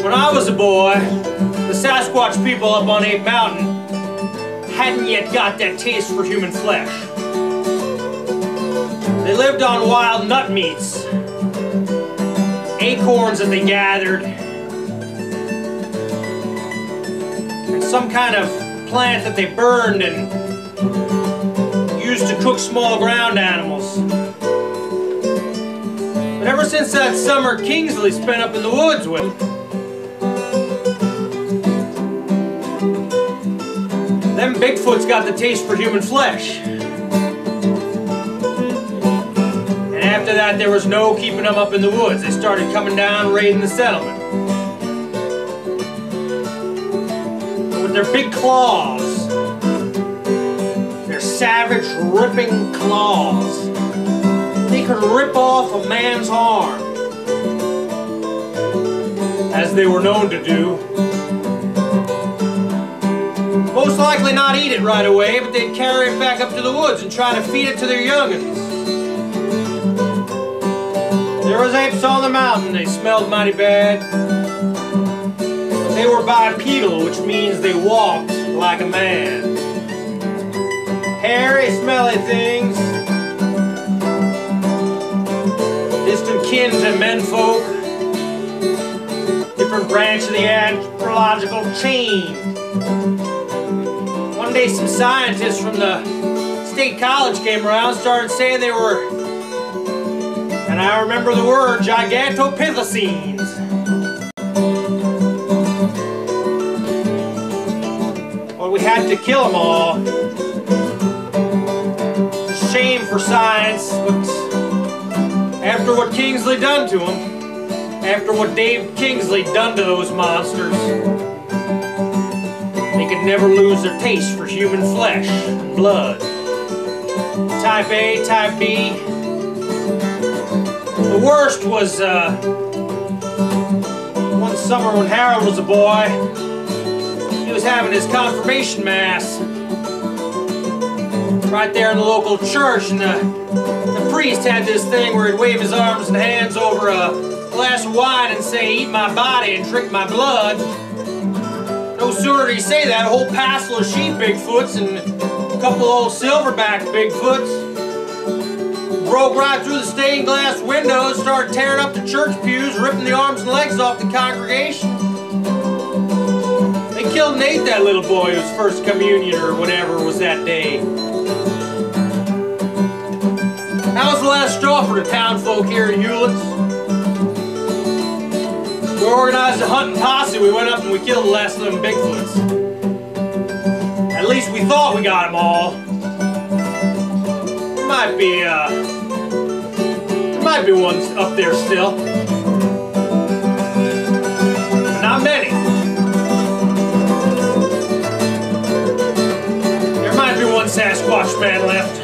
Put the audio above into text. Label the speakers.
Speaker 1: When I was a boy, the Sasquatch people up on Ape Mountain hadn't yet got that taste for human flesh. They lived on wild nut meats, acorns that they gathered, and some kind of plant that they burned and used to cook small ground animals. But ever since that summer Kingsley spent up in the woods with, them Bigfoots got the taste for human flesh. And after that, there was no keeping them up in the woods. They started coming down, raiding the settlement. With their big claws, their savage, ripping claws, they could rip off a man's arm, as they were known to do. Most likely not eat it right away, but they'd carry it back up to the woods and try to feed it to their young'uns. There was apes on the mountain, they smelled mighty bad. But they were bipedal, which means they walked like a man. Hairy, smelly things. Distant kin to menfolk. Different branch of the anthropological chain. One day some scientists from the state college came around and started saying they were, and I remember the word, Gigantopithecines. Well, we had to kill them all. Shame for science, but after what Kingsley done to them, after what Dave Kingsley done to those monsters, they could never lose their taste for human flesh and blood. Type A, Type B. The worst was one summer when Harold was a boy. He was having his confirmation mass right there in the local church, and the priest had this thing where he'd wave his arms and hands over a glass of wine and say, "Eat my body and drink my blood." No sooner did he say that, a whole passel of sheep Bigfoots and a couple of old silverback Bigfoots broke right through the stained glass windows, started tearing up the church pews, ripping the arms and legs off the congregation. They killed and ate that little boy whose first communion or whatever was that day. That was the last straw for the town folk here in Hewlett's. We organized a hunting posse. We went up and we killed the last of them Bigfoots. At least we thought we got them all. There might be one up there still, but not many. There might be one Sasquatch man left.